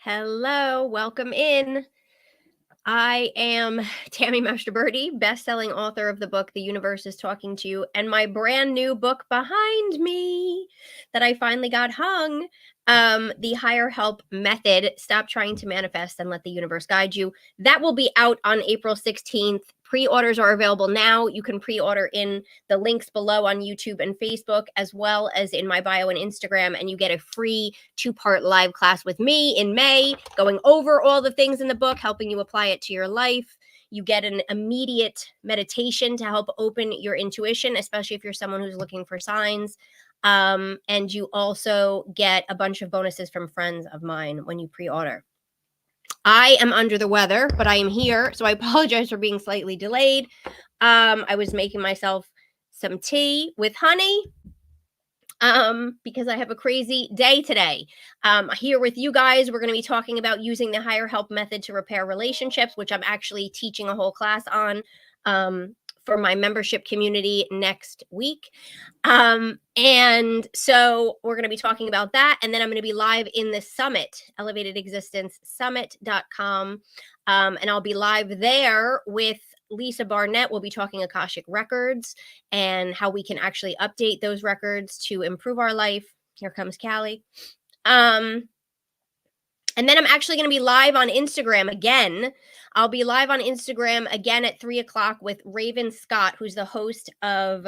Hello, welcome in. I am Tammy Mastroberte, best-selling author of the book The Universe is Talking to You, and my brand new book behind me that I finally got hung, The Higher Help Method, Stop Trying to Manifest and Let the Universe Guide You. That will be out on April 16th. Pre-orders are available now. You can pre-order in the links below on YouTube and Facebook, as well as in my bio and Instagram, and you get a free 2-part live class with me in May, going over all the things in the book, helping you apply it to your life. You get an immediate meditation to help open your intuition, especially if you're someone who's looking for signs. And you also get a bunch of bonuses from friends of mine when you pre-order. I am under the weather, but I am here, so I apologize for being slightly delayed. I was making myself some tea with honey because I have a crazy day today. Here with you guys, we're going to be talking about using the higher help method to repair relationships, which I'm actually teaching a whole class on for my membership community next week. And so we're going to be talking about that. And then I'm going to be live in the summit, elevatedexistencesummit.com. And I'll be live there with Lisa Barnett. We'll be talking Akashic Records and how we can actually update those records to improve our life. Here comes Callie. And then I'm actually going to be live on Instagram again. I'll be live on Instagram again at 3 o'clock with Raven Scott, who's the host of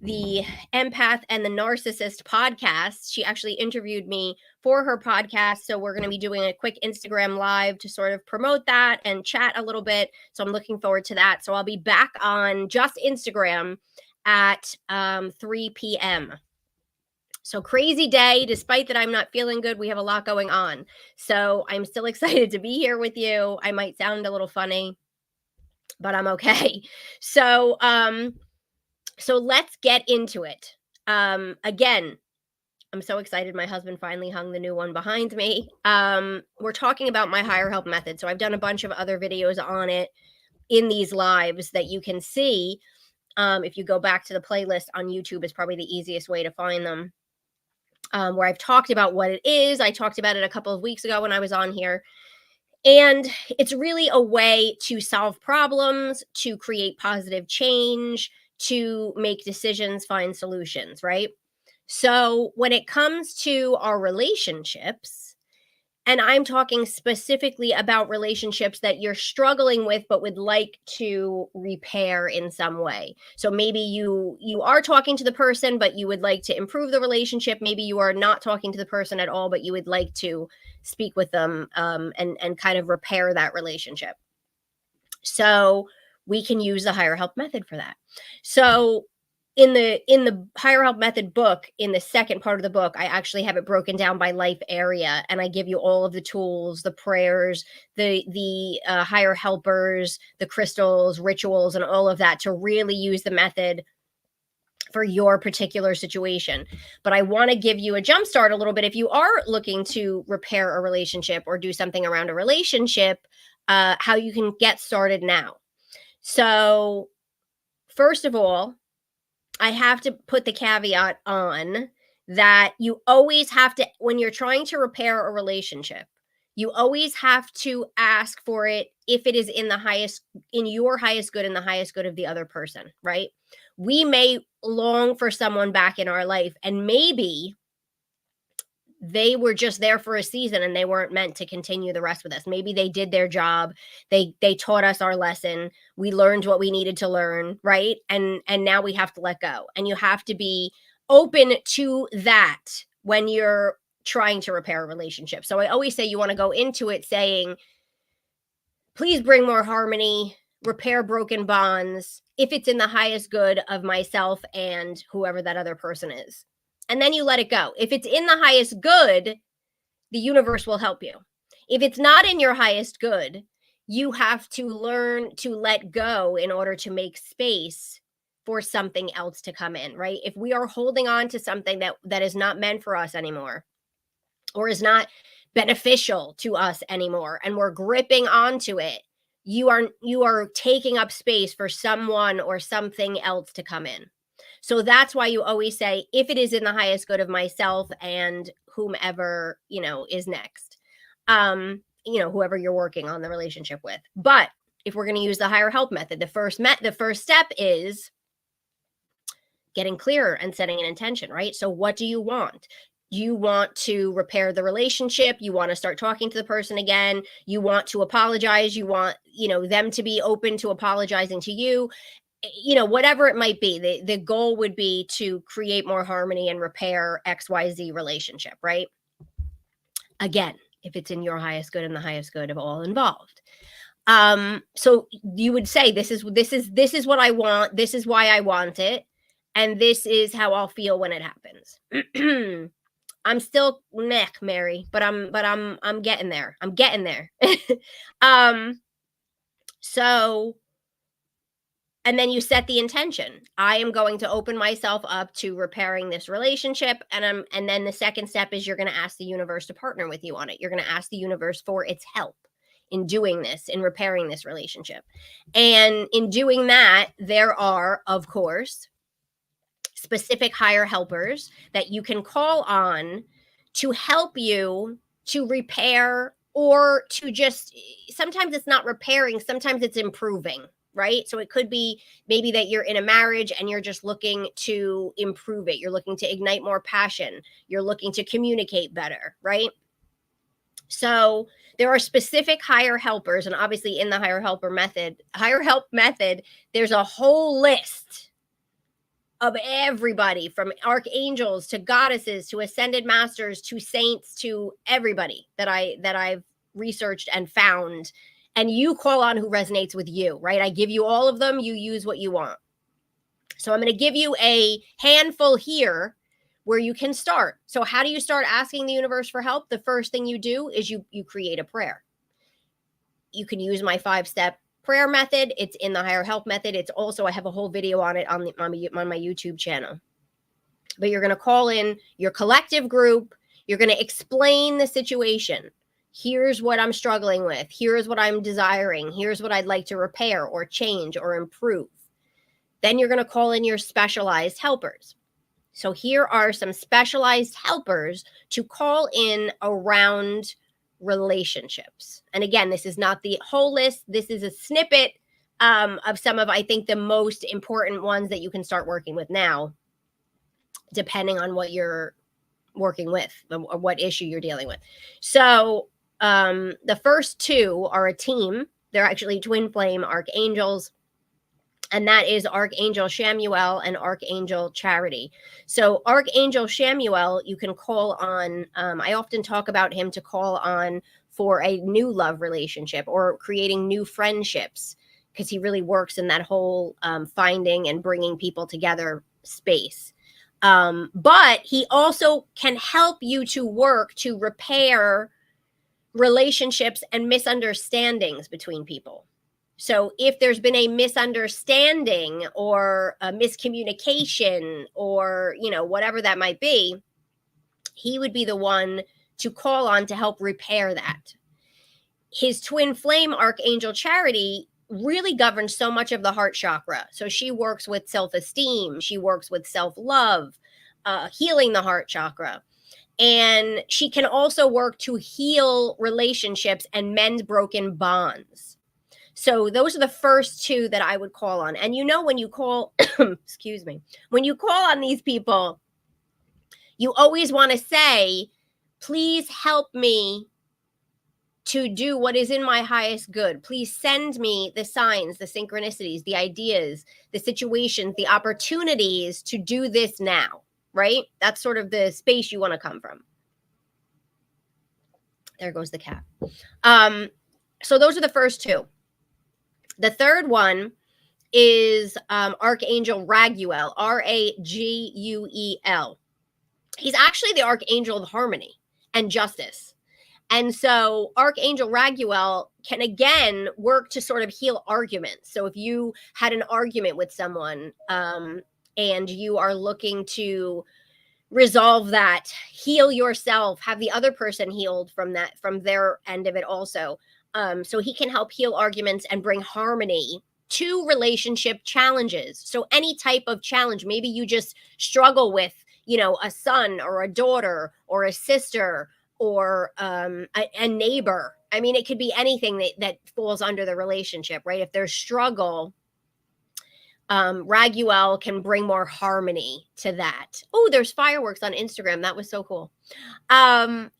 the Empath and the Narcissist podcast. She actually interviewed me for her podcast. So we're going to be doing a quick Instagram live to sort of promote that and chat a little bit. So I'm looking forward to that. So I'll be back on just Instagram at 3 p.m. So crazy day, despite that I'm not feeling good. We have a lot going on. So I'm still excited to be here with you. I might sound a little funny, but I'm okay. So let's get into it. Again, I'm so excited. My husband finally hung the new one behind me. We're talking about my higher help method. So I've done a bunch of other videos on it in these lives that you can see. If you go back to the playlist on YouTube, is probably the easiest way to find them. Where I've talked about what it is. I talked about it a couple of weeks ago when I was on here. And it's really a way to solve problems, to create positive change, to make decisions, find solutions, right? So when it comes to our relationships, and I'm talking specifically about relationships that you're struggling with but would like to repair in some way. So maybe you are talking to the person but you would like to improve the relationship. Maybe you are not talking to the person at all but you would like to speak with them and kind of repair that relationship. So we can use the higher help method for that. So in the higher help method book, in the second part of the book, I actually have it broken down by life area, and I give you all of the tools, the prayers, the higher helpers, the crystals, rituals, and all of that to really use the method for your particular situation. But I want to give you a jump start a little bit if you are looking to repair a relationship or do something around a relationship, how you can get started now. So first of all, I have to put the caveat on that you always have to, when you're trying to repair a relationship, you always have to ask for it if it is in your highest good and the highest good of the other person, right? We may long for someone back in our life, and maybe they were just there for a season and they weren't meant to continue the rest with us. Maybe they did their job. They taught us our lesson. We learned what we needed to learn, right? And now we have to let go. And you have to be open to that when you're trying to repair a relationship. So I always say you want to go into it saying, please bring more harmony, repair broken bonds, if it's in the highest good of myself and whoever that other person is. And then you let it go. If it's in the highest good, the universe will help you. If it's not in your highest good, you have to learn to let go in order to make space for something else to come in, right? If we are holding on to something that is not meant for us anymore, or is not beneficial to us anymore, and we're gripping onto it, you are taking up space for someone or something else to come in. So that's why you always say, if it is in the highest good of myself and whomever, is next. Whoever you're working on the relationship with. But if we're going to use the higher help method, the first step is getting clearer and setting an intention, right? So what do you want? You want to repair the relationship. You want to start talking to the person again. You want to apologize. You want, them to be open to apologizing to you. Whatever it might be, the goal would be to create more harmony and repair XYZ relationship, right? Again, if it's in your highest good and the highest good of all involved. So you would say, this is what I want. This is why I want it. And this is how I'll feel when it happens. I'm still Mary, but I'm getting there. I'm getting there. So, and then you set the intention. I am going to open myself up to repairing this relationship. And then the second step is you're going to ask the universe to partner with you on it. You're going to ask the universe for its help in doing this, in repairing this relationship. And in doing that, there are, of course, specific higher helpers that you can call on to help you to repair, or to just, sometimes it's not repairing, sometimes it's improving, right? So it could be maybe that you're in a marriage and you're just looking to improve it. You're looking to ignite more passion. You're looking to communicate better, right? So there are specific higher helpers, and obviously in the higher help method, there's a whole list of everybody, from archangels to goddesses to ascended masters to saints to everybody that I've researched and found. And you call on who resonates with you, right? I give you all of them. You use what you want. So I'm going to give you a handful here where you can start. So how do you start asking the universe for help? The first thing you do is you create a prayer. You can use my 5-step prayer method. It's in the higher help method. It's also, I have a whole video on it on my YouTube channel. But you're going to call in your collective group. You're going to explain the situation. Here's what I'm struggling with. Here's what I'm desiring. Here's what I'd like to repair or change or improve. Then you're going to call in your specialized helpers. So here are some specialized helpers to call in around relationships. And again, this is not the whole list. This is a snippet of some of, I think, the most important ones that you can start working with now, depending on what you're working with or what issue you're dealing with. So the first two are a team. They're actually twin flame archangels. And that is Archangel Shamuel and Archangel Charity. So Archangel Shamuel, you can call on, I often talk about him to call on for a new love relationship or creating new friendships, because he really works in that whole finding and bringing people together space. But he also can help you to work to repair relationships and misunderstandings between people. So if there's been a misunderstanding or a miscommunication or, whatever that might be, he would be the one to call on to help repair that. His twin flame Archangel Charity really governs so much of the heart chakra. So she works with self-esteem. She works with self-love, healing the heart chakra. And she can also work to heal relationships and mend broken bonds. So those are the first two that I would call on. And when you call, excuse me, when you call on these people, you always want to say, please help me to do what is in my highest good. Please send me the signs, the synchronicities, the ideas, the situations, the opportunities to do this now, right? That's sort of the space you want to come from. There goes the cat. So those are the first two. The third one is Archangel Raguel, Raguel. He's actually the Archangel of Harmony and Justice. And so Archangel Raguel can, again, work to sort of heal arguments. So if you had an argument with someone and you are looking to resolve that, heal yourself, have the other person healed from that, from their end of it also. So he can help heal arguments and bring harmony to relationship challenges. So any type of challenge, maybe you just struggle with, a son or a daughter or a sister or a neighbor. I mean, it could be anything that falls under the relationship, right? If there's struggle, Raguel can bring more harmony to that. Oh, there's fireworks on Instagram. That was so cool.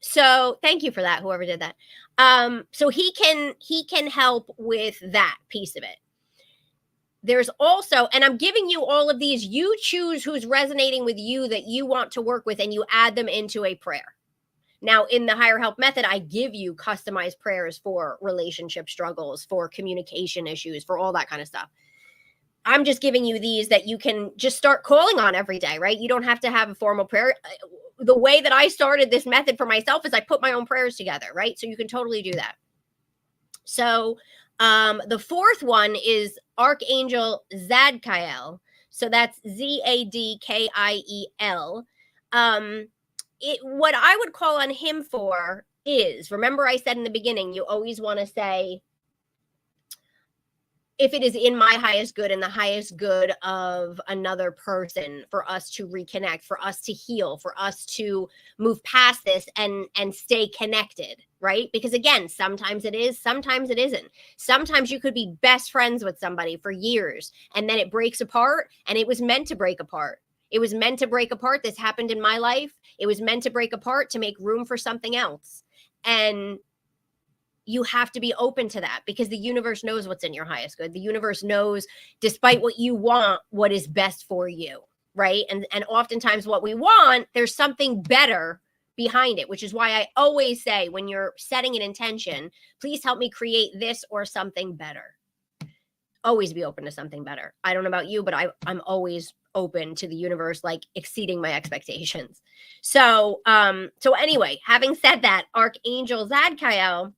So thank you for that, whoever did that. So he can help with that piece of it. There's also, and I'm giving you all of these, you choose who's resonating with you that you want to work with, and you add them into a prayer. Now, in the Higher Help method, I give you customized prayers for relationship struggles, for communication issues, for all that kind of stuff. I'm just giving you these that you can just start calling on every day, right? You don't have to have a formal prayer. The way that I started this method for myself is I put my own prayers together, right? So you can totally do that. So the fourth one is Archangel Zadkiel. So that's Zadkiel. What I would call on him for is, remember I said in the beginning, you always want to say, if it is in my highest good and the highest good of another person, for us to reconnect, for us to heal, for us to move past this and stay connected, right? Because again, sometimes it is, sometimes it isn't. Sometimes you could be best friends with somebody for years and then it breaks apart, and it was meant to break apart. It was meant to break apart. This happened in my life. It was meant to break apart to make room for something else. And you have to be open to that, because the universe knows what's in your highest good. The universe knows, despite what you want, what is best for you, right? And oftentimes what we want, there's something better behind it, which is why I always say, when you're setting an intention, please help me create this or something better. Always be open to something better. I don't know about you, but I'm always open to the universe, like exceeding my expectations. So anyway, having said that, Archangel Zadkiel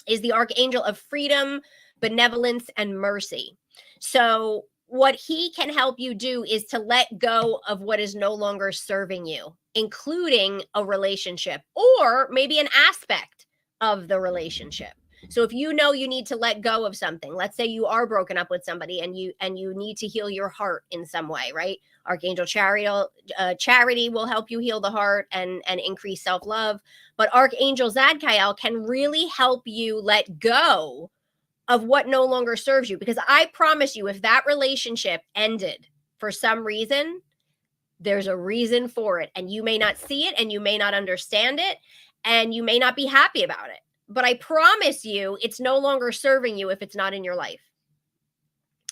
is the archangel of freedom, benevolence, and mercy. So what he can help you do is to let go of what is no longer serving you, including a relationship or maybe an aspect of the relationship. So if you know you need to let go of something, let's say you are broken up with somebody and you need to heal your heart in some way, right? Archangel Charity will help you heal the heart and increase self-love. But Archangel Zadkiel can really help you let go of what no longer serves you. Because I promise you, if that relationship ended for some reason, there's a reason for it. And you may not see it, and you may not understand it, and you may not be happy about it. But I promise you, it's no longer serving you if it's not in your life.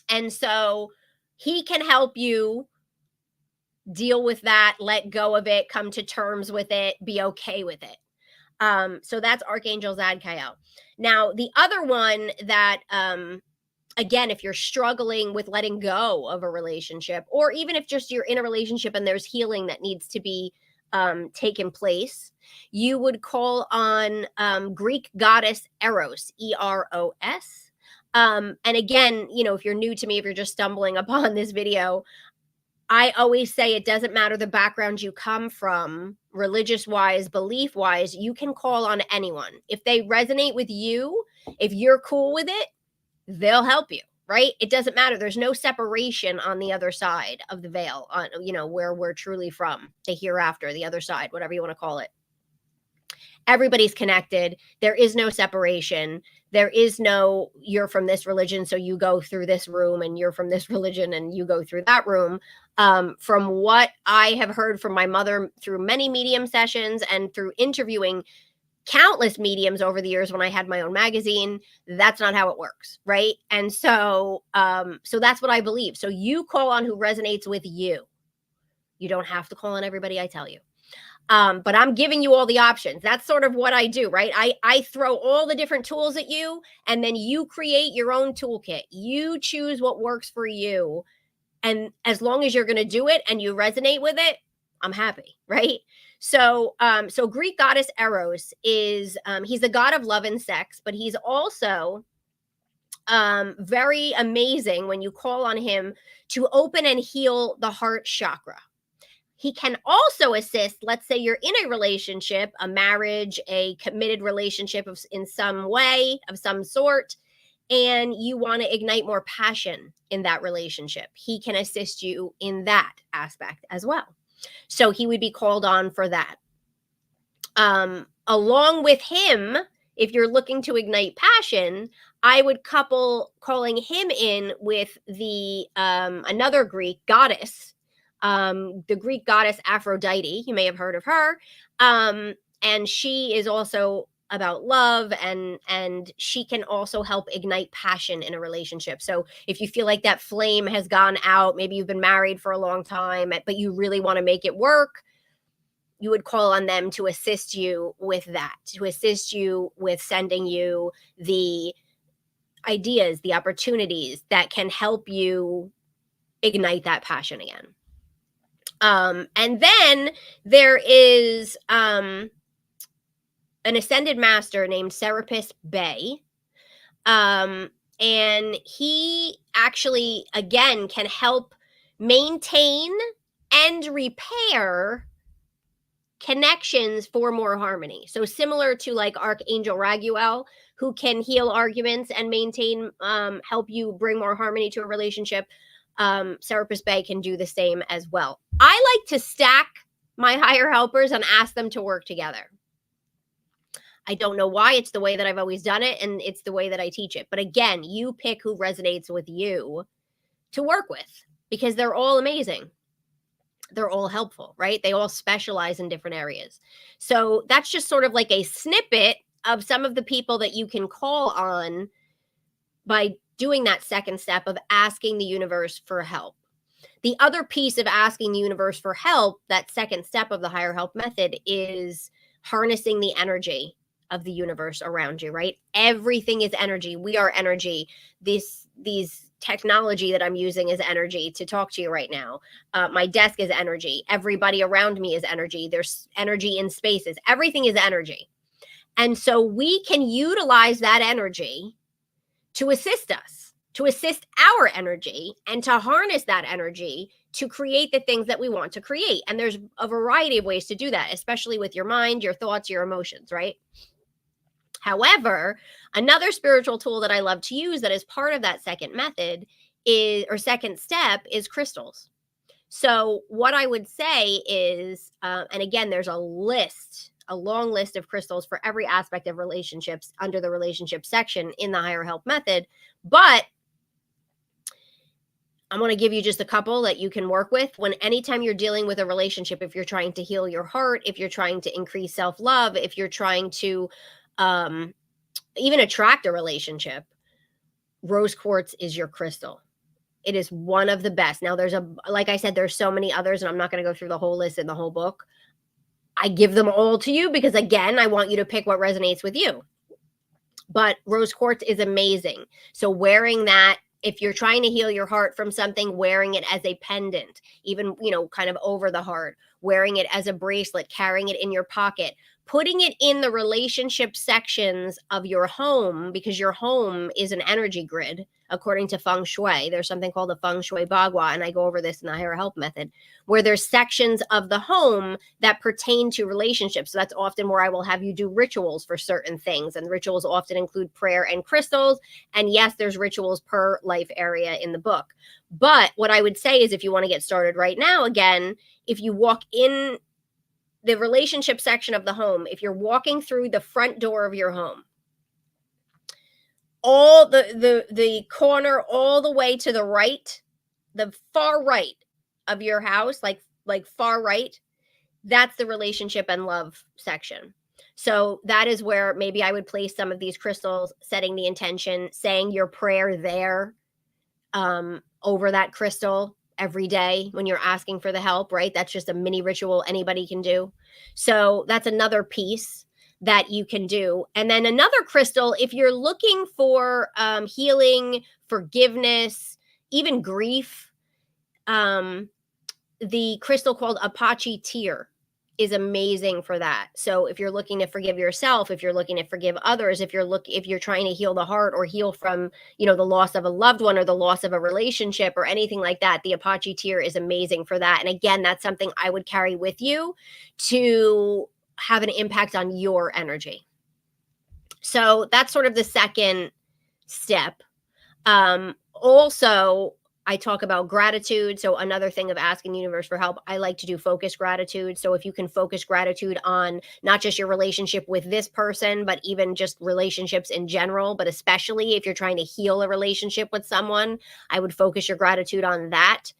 And so he can help you deal with that, let go of it, come to terms with it, be okay with it. So that's Archangel Zadkiel. Now, the other one that, again, if you're struggling with letting go of a relationship, or even if just you're in a relationship and there's healing that needs to be taken place, you would call on Greek goddess Eros, Eros. And again, if you're new to me, if you're just stumbling upon this video, I always say it doesn't matter the background you come from, religious wise, belief wise, you can call on anyone. If they resonate with you, if you're cool with it, they'll help you, right? It doesn't matter. There's no separation on the other side of the veil, on where we're truly from, the hereafter, the other side, whatever you want to call it. Everybody's connected. There is no separation. There is no, you're from this religion, so you go through this room, and you're from this religion and you go through that room. From what I have heard from my mother through many medium sessions and through interviewing countless mediums over the years when I had my own magazine, that's not how it works, right? And so that's what I believe. So you call on who resonates with you. You don't have to call on everybody I tell you. But I'm giving you all the options. That's sort of what I do, right? I throw all the different tools at you, and then you create your own toolkit. You choose what works for you. And as long as you're going to do it and you resonate with it, I'm happy, right? So Greek goddess Eros is, he's the god of love and sex, but he's also very amazing when you call on him to open and heal the heart chakra. He can also assist, let's say you're in a relationship, a marriage, a committed relationship in some way, of some sort, and you want to ignite more passion in that relationship. He can assist you in that aspect as well. So he would be called on for that. along with him, if you're looking to ignite passion, I would couple calling him in with the another Greek goddess, the Greek goddess Aphrodite. You may have heard of her, and she is also about love, and she can also help ignite passion in a relationship. So if you feel like that flame has gone out, maybe you've been married for a long time, but you really want to make it work, you would call on them to assist you with that, to assist you with sending you the ideas, the opportunities that can help you ignite that passion again. And then there is an ascended master named Serapis Bey. And he actually, again, can help maintain and repair connections for more harmony. So similar to like Archangel Raguel, who can heal arguments and maintain, help you bring more harmony to a relationship, Serapis Bey can do the same as well. I like to stack my higher helpers and ask them to work together. I don't know why. It's the way that I've always done it, and it's the way that I teach it. But again, you pick who resonates with you to work with, because they're all amazing. They're all helpful, right? They all specialize in different areas. So that's just sort of like a snippet of some of the people that you can call on by doing that second step of asking the universe for help. The other piece of asking the universe for help, that second step of the higher help method, is harnessing the energy of the universe around you, right? Everything is energy. We are energy. These technology that I'm using is energy to talk to you right now. My desk is energy. Everybody around me is energy. There's energy in spaces. Everything is energy. And so we can utilize that energy to assist us, to assist our energy, and to harness that energy to create the things that we want to create. And there's a variety of ways to do that, especially with your mind, your thoughts, your emotions, right? However, another spiritual tool that I love to use that is part of that second method is, or second step, is crystals. So what I would say is, and again, there's a long list of crystals for every aspect of relationships under the relationship section in the higher help method. But I'm going to give you just a couple that you can work with when anytime you're dealing with a relationship. If you're trying to heal your heart, if you're trying to increase self-love, if you're trying to even attract a relationship, rose quartz is your crystal. It is one of the best. Now like I said, there's so many others, and I'm not going to go through the whole list in the whole book. I give them all to you because, again, I want you to pick what resonates with you. But rose quartz is amazing. So wearing that, if you're trying to heal your heart from something, wearing it as a pendant, even, kind of over the heart, wearing it as a bracelet, carrying it in your pocket, putting it in the relationship sections of your home, because your home is an energy grid, according to feng shui. There's something called the feng shui bagua, and I go over this in the higher help method, where there's sections of the home that pertain to relationships. So that's often where I will have you do rituals for certain things, and rituals often include prayer and crystals. And yes, there's rituals per life area in the book. But what I would say is, if you want to get started right now, again, if you walk in the relationship section of the home, if you're walking through the front door of your home, all the corner all the way to the right, the far right of your house, like far right, that's the relationship and love section. So that is where maybe I would place some of these crystals, setting the intention, saying your prayer there, over that crystal every day when you're asking for the help, right? That's just a mini ritual anybody can do. So that's another piece that you can do. And then another crystal, if you're looking for healing, forgiveness, even grief, the crystal called Apache Tear is amazing for that. So if you're looking to forgive yourself, if you're looking to forgive others, if you're trying to heal the heart or heal from, the loss of a loved one or the loss of a relationship or anything like that, the Apache Tear is amazing for that. And again, that's something I would carry with you to have an impact on your energy. So that's sort of the second step. Also, I talk about gratitude. So another thing of asking the universe for help, I like to do focus gratitude. So if you can focus gratitude on not just your relationship with this person, but even just relationships in general, but especially if you're trying to heal a relationship with someone, I would focus your gratitude on that.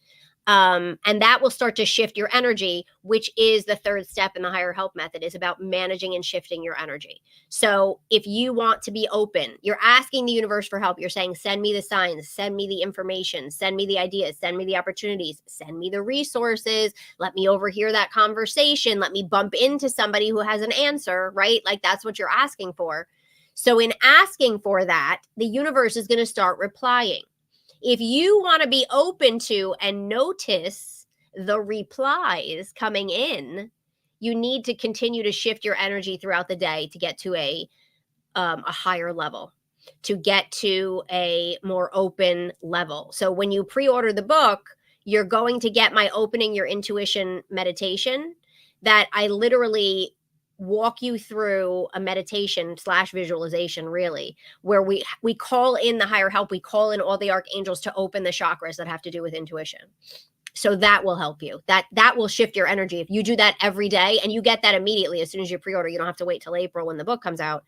And that will start to shift your energy, which is the third step in the higher help method, is about managing and shifting your energy. So if you want to be open, you're asking the universe for help. You're saying, send me the signs, send me the information, send me the ideas, send me the opportunities, send me the resources, let me overhear that conversation, let me bump into somebody who has an answer, right? Like that's what you're asking for. So in asking for that, the universe is going to start replying. If you want to be open to and notice the replies coming in, you need to continue to shift your energy throughout the day to get to a higher level, to get to a more open level. So when you pre-order the book, you're going to get my opening your intuition meditation that I literally walk you through a meditation / visualization, really, where we call in the higher help, we call in all the archangels to open the chakras that have to do with intuition. So that will help you. That will shift your energy. If you do that every day, and you get that immediately as soon as you pre-order, you don't have to wait till April when the book comes out.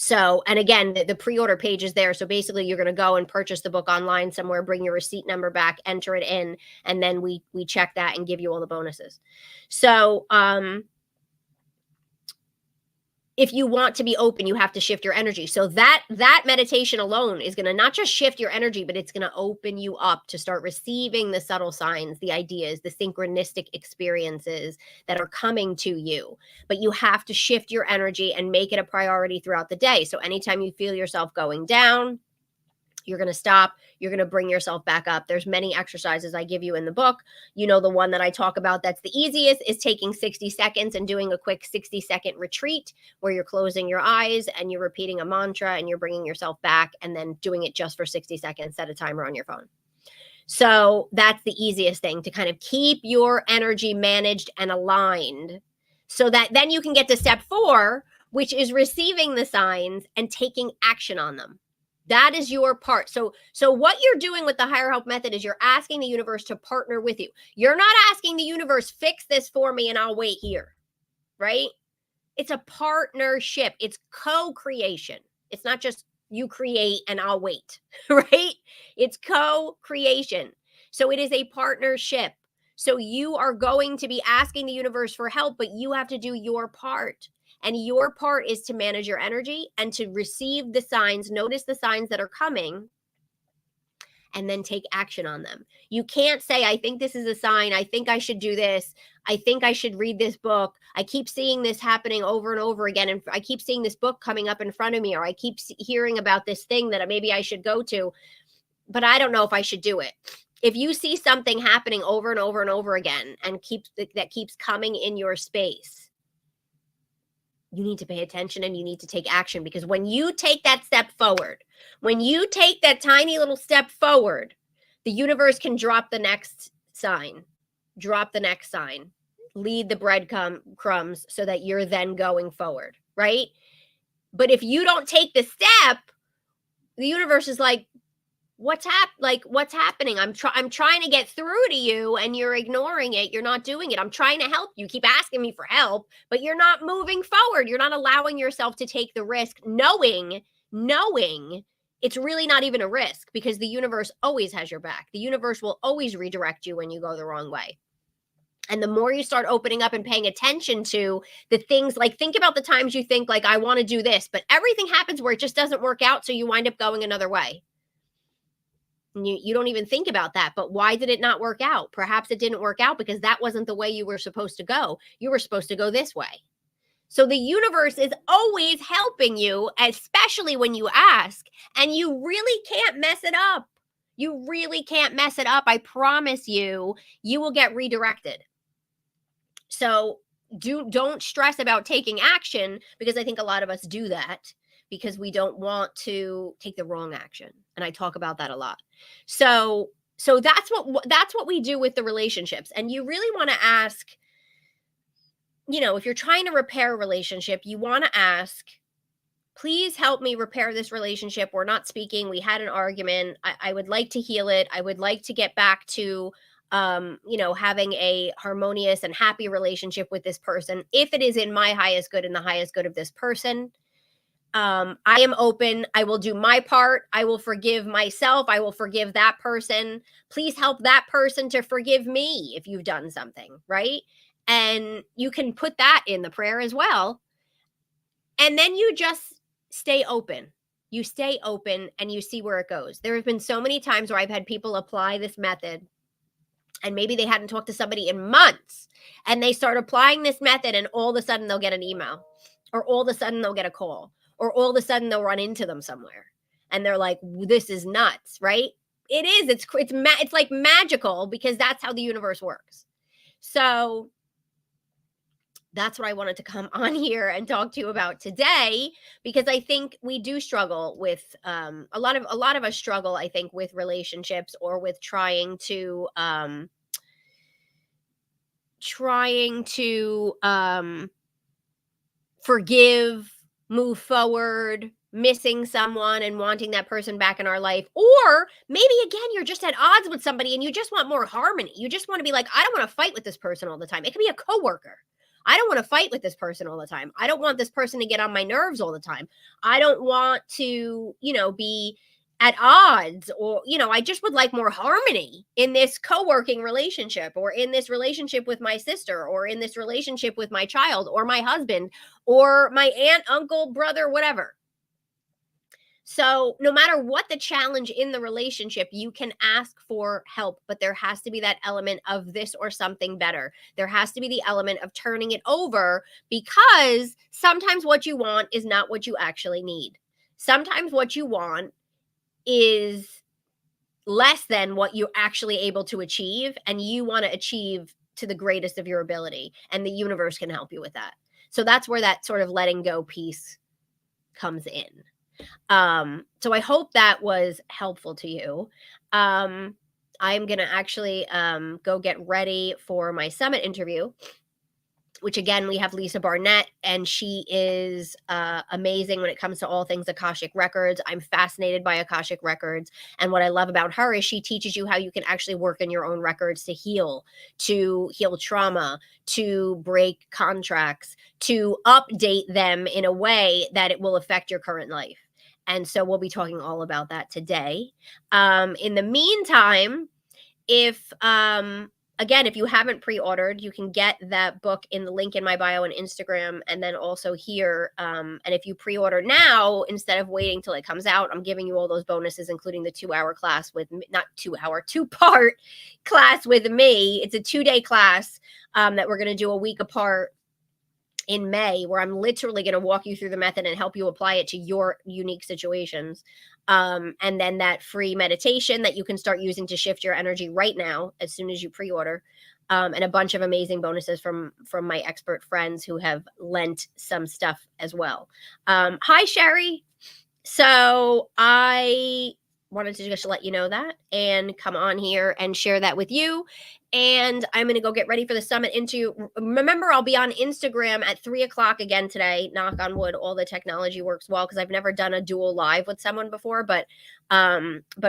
So, and again, the pre-order page is there. So basically you're going to go and purchase the book online somewhere, bring your receipt number back, enter it in, and then we check that and give you all the bonuses. So, if you want to be open, you have to shift your energy. So that meditation alone is going to not just shift your energy, but it's going to open you up to start receiving the subtle signs, the ideas, the synchronistic experiences that are coming to you. But you have to shift your energy and make it a priority throughout the day. So anytime you feel yourself going down, you're going to stop. You're going to bring yourself back up. There's many exercises I give you in the book. You know, the one that I talk about that's the easiest is taking 60 seconds and doing a quick 60-second retreat where you're closing your eyes and you're repeating a mantra and you're bringing yourself back, and then doing it just for 60 seconds. Set a timer on your phone. So that's the easiest thing, to kind of keep your energy managed and aligned, so that then you can get to step 4, which is receiving the signs and taking action on them. That is your part. So what you're doing with the higher help method is you're asking the universe to partner with you. You're not asking the universe, fix this for me and I'll wait here, right? It's a partnership. It's co-creation. It's not just you create and I'll wait, right? It's co-creation. So it is a partnership. So you are going to be asking the universe for help, but you have to do your part. And your part is to manage your energy and to receive the signs, notice the signs that are coming, and then take action on them. You can't say, I think this is a sign. I think I should do this. I think I should read this book. I keep seeing this happening over and over again. And I keep seeing this book coming up in front of me, or I keep hearing about this thing that maybe I should go to, but I don't know if I should do it. If you see something happening over and over and over again and that keeps coming in your space, you need to pay attention and you need to take action, because when you take that step forward, when you take that tiny little step forward, the universe can drop the next sign, lead the breadcrumbs so that you're then going forward, right? But if you don't take the step, the universe is like, what's happening? I'm trying to get through to you and you're ignoring it. You're not doing it. I'm trying to help you. Keep asking me for help, but you're not moving forward. You're not allowing yourself to take the risk, knowing it's really not even a risk, because the universe always has your back. The universe will always redirect you when you go the wrong way. And the more you start opening up and paying attention to the things, like, think about the times you think, like, I want to do this, but everything happens where it just doesn't work out. So you wind up going another way. You don't even think about that. But why did it not work out? Perhaps it didn't work out because that wasn't the way you were supposed to go. You were supposed to go this way. So the universe is always helping you, especially when you ask, and you really can't mess it up. You really can't mess it up. I promise you, you will get redirected. So don't stress about taking action, because I think a lot of us do that because we don't want to take the wrong action. And I talk about that a lot. So that's what we do with the relationships. And you really want to ask, if you're trying to repair a relationship, you want to ask, please help me repair this relationship. We're not speaking. We had an argument. I would like to heal it. I would like to get back to, having a harmonious and happy relationship with this person. If it is in my highest good and the highest good of this person, I am open. I will do my part. I will forgive myself. I will forgive that person. Please help that person to forgive me if you've done something, right? And you can put that in the prayer as well. And then you just stay open. You stay open and you see where it goes. There have been so many times where I've had people apply this method and maybe they hadn't talked to somebody in months and they start applying this method and all of a sudden they'll get an email or all of a sudden they'll get a call or all of a sudden they'll run into them somewhere and they're like, this is nuts, right? It is. It's like magical because that's how the universe works. So that's what I wanted to come on here and talk to you about today, because I think we do struggle with a lot of us struggle, I think, with relationships or with trying to forgive, move forward, missing someone and wanting that person back in our life. Or maybe again, you're just at odds with somebody and you just want more harmony. You just want to be like, I don't want to fight with this person all the time. It could be a coworker. I don't want to fight with this person all the time. I don't want this person to get on my nerves all the time. I don't want to, be at odds, or I just would like more harmony in this co-working relationship, or in this relationship with my sister, or in this relationship with my child or my husband or my aunt, uncle, brother, whatever. So no matter what the challenge in the relationship, you can ask for help, but there has to be that element of this or something better. There has to be the element of turning it over, because sometimes what you want is not what you actually need. Sometimes what you want is less than what you're actually able to achieve, and you want to achieve to the greatest of your ability, and the universe can help you with that. So that's where that sort of letting go piece comes in. So I hope that was helpful to you. I'm going to actually go get ready for my summit interview, which again, we have Lisa Barnett, and she is amazing when it comes to all things Akashic Records. I'm fascinated by Akashic Records. And what I love about her is she teaches you how you can actually work in your own records to heal trauma, to break contracts, to update them in a way that it will affect your current life. And so we'll be talking all about that today. In the meantime, if you haven't pre-ordered, you can get that book in the link in my bio on Instagram, and then also here. And if you pre-order now, instead of waiting till it comes out, I'm giving you all those bonuses, including the 2-hour class with me, not 2-hour, 2-part class with me. It's a 2-day class that we're going to do a week apart in May, where I'm literally going to walk you through the method and help you apply it to your unique situations. And then that free meditation that you can start using to shift your energy right now as soon as you pre-order. And a bunch of amazing bonuses from my expert friends who have lent some stuff as well. Hi, Sherry. So I wanted to just let you know that and come on here and share that with you. And I'm going to go get ready for the summit remember, I'll be on Instagram at 3:00 again today. Knock on wood, all the technology works well, because I've never done a dual live with someone before, but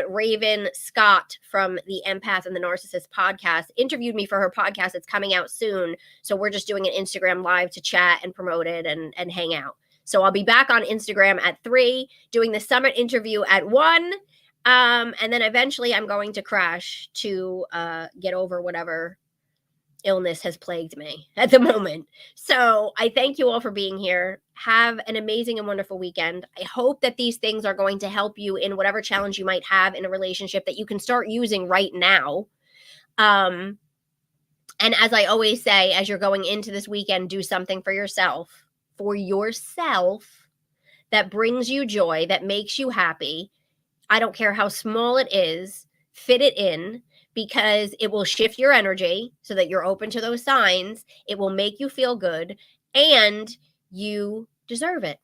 Raven Scott from the Empath and the Narcissist podcast interviewed me for her podcast. It's coming out soon. So we're just doing an Instagram live to chat and promote it and hang out. So I'll be back on Instagram at 3, doing the summit interview at 1. And then eventually I'm going to crash to get over whatever illness has plagued me at the moment. So I thank you all for being here. Have an amazing and wonderful weekend. I hope that these things are going to help you in whatever challenge you might have in a relationship, that you can start using right now. And as I always say, as you're going into this weekend, do something for yourself that brings you joy, that makes you happy. I don't care how small it is, fit it in, because it will shift your energy so that you're open to those signs. It will make you feel good, and you deserve it.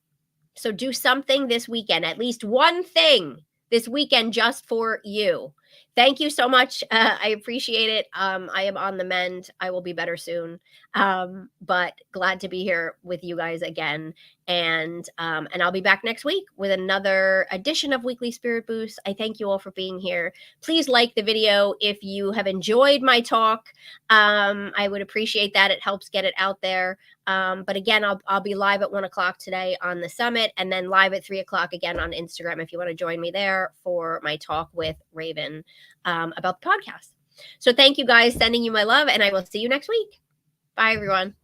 So do something this weekend, at least one thing this weekend, just for you. Thank you so much. I appreciate it. I am on the mend. I will be better soon. But glad to be here with you guys again. And I'll be back next week with another edition of Weekly Spirit Boost. I thank you all for being here. Please like the video if you have enjoyed my talk. I would appreciate that. It helps get it out there. But again, I'll be live at 1 o'clock today on the summit, and then live at 3 o'clock again on Instagram if you want to join me there for my talk with Raven about the podcast. So thank you guys, sending you my love, and I will see you next week. Bye, everyone.